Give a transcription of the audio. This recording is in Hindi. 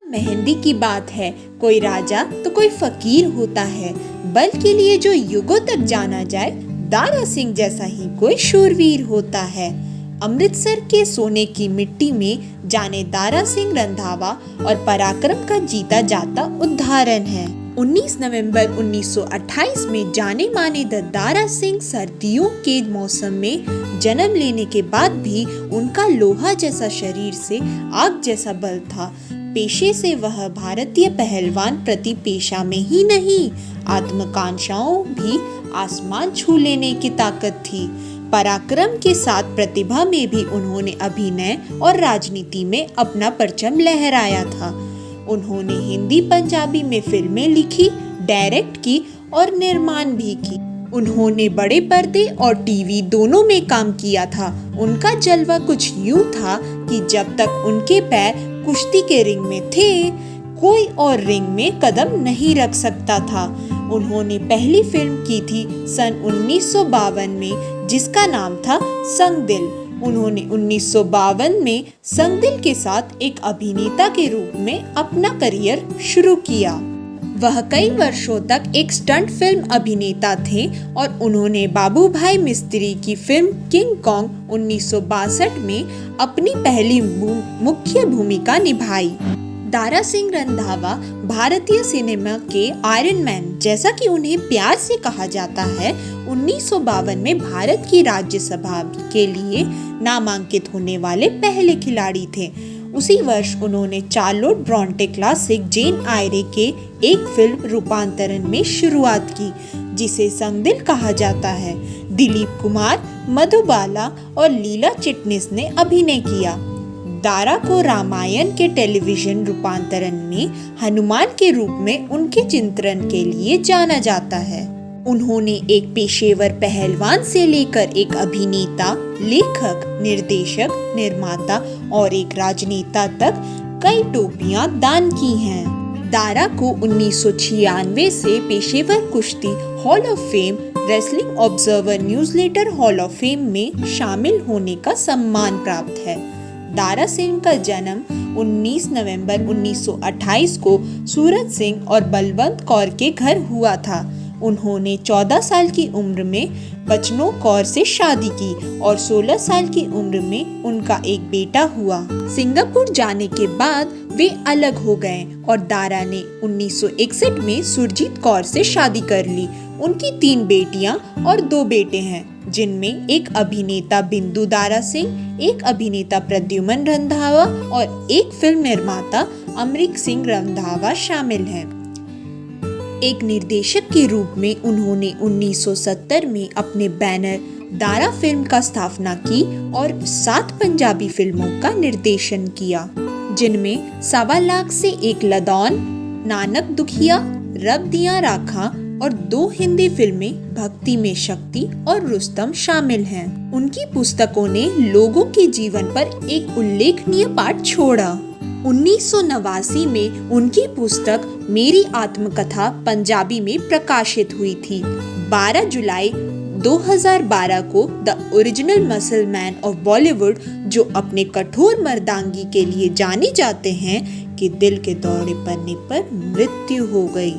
मेहंदी की बात है, कोई राजा तो कोई फकीर होता है। बल के लिए जो युगों तक जाना जाए, दारा सिंह जैसा ही कोई शूरवीर होता है। अमृतसर के सोने की मिट्टी में जाने दारा सिंह रंधावा और पराक्रम का जीता जाता उदाहरण है। 19 नवंबर 1928 में जाने माने दारा सिंह सर्दियों के मौसम में जन्म लेने के बाद भी उनका लोहा जैसा शरीर से आग जैसा बल था। पेशे से वह भारतीय पहलवान प्रति पेशा में ही नहीं, आत्मकांक्षाओं भी आसमान छू लेने की ताकत थी। पराक्रम के साथ प्रतिभा में भी उन्होंने अभिनय और राजनीति में अपना परचम लहराया था। उन्होंने हिंदी पंजाबी में फिल्में लिखी, डायरेक्ट की और निर्माण भी की। उन्होंने बड़े पर्दे और टीवी दोनों में काम किया था। उनका जलवा कुछ यूं था कि जब तक उनके पैर कुश्ती के रिंग में थे, कोई और रिंग में कदम नहीं रख सकता था। उन्होंने पहली फिल्म की थी सन 1952 में, जिसका नाम था संग-दिल। उन्होंने 1952 में संग-दिल के साथ एक अभिनेता के रूप में अपना करियर शुरू किया। वह कई वर्षों तक एक स्टंट फिल्म अभिनेता थे और उन्होंने बाबू भाई मिस्त्री की फिल्म किंग कॉन्ग 1962 में अपनी पहली मुख्य भूमिका निभाई। दारा सिंह रंधावा भारतीय सिनेमा के आयरन मैन, जैसा कि उन्हें प्यार से कहा जाता है, 1952 में भारत की राज्यसभा के लिए नामांकित होने वाले पहले खिलाड़ी थे। उसी वर्ष उन्होंने चार्लोट ब्रॉन्टे क्लासिक जेन आयरे के एक फिल्म रूपांतरण में शुरुआत की, जिसे संग-दिल कहा जाता है। दिलीप कुमार, मधुबाला और लीला चिटनिस ने अभिनय किया। दारा को रामायण के टेलीविजन रूपांतरण में हनुमान के रूप में उनके चित्रण के लिए जाना जाता है। उन्होंने एक पेशेवर पहलवान से लेकर एक अभिनेता, लेखक, निर्देशक, निर्माता और एक राजनेता तक कई टोपियां दान की हैं। दारा को 1996 से पेशेवर कुश्ती hall of fame, wrestling observer newsletter hall of fame में शामिल होने का सम्मान प्राप्त है। दारा सिंह का जन्म 19 नवंबर 1928 को सूरत सिंह और बलवंत कौर के घर हुआ था। उन्होंने 14 साल की उम्र में बचनों कौर से शादी की और 16 साल की उम्र में उनका एक बेटा हुआ। सिंगापुर जाने के बाद वे अलग हो गए और दारा ने 1961 में सुरजीत कौर से शादी कर ली। उनकी 3 बेटियां और 2 बेटे हैं, जिनमें एक अभिनेता बिंदु दारा सिंह, एक अभिनेता प्रद्युमन रंधावा और एक फिल्म निर्माता अमरीक सिंह रंधावा शामिल हैं। एक निर्देशक के रूप में उन्होंने 1970 में अपने बैनर दारा फिल्म का स्थापना की और 7 पंजाबी फिल्मों का निर्देशन किया, जिनमें 1.25 लाख से एक लदौन, नानक दुखिया, रब दियां राखा और 2 हिंदी फिल्में भक्ति में शक्ति और रुस्तम शामिल हैं। उनकी पुस्तकों ने लोगों के जीवन पर एक उल्लेखनीय पाठ छोड़ा। 1989 में उनकी पुस्तक मेरी आत्मकथा पंजाबी में प्रकाशित हुई थी। 12 जुलाई 2012 को the original muscle man of Bollywood, जो अपने कठोर मर्दांगी के लिए जाने जाते हैं, कि दिल के दौरे पड़ने पर मृत्यु हो गई।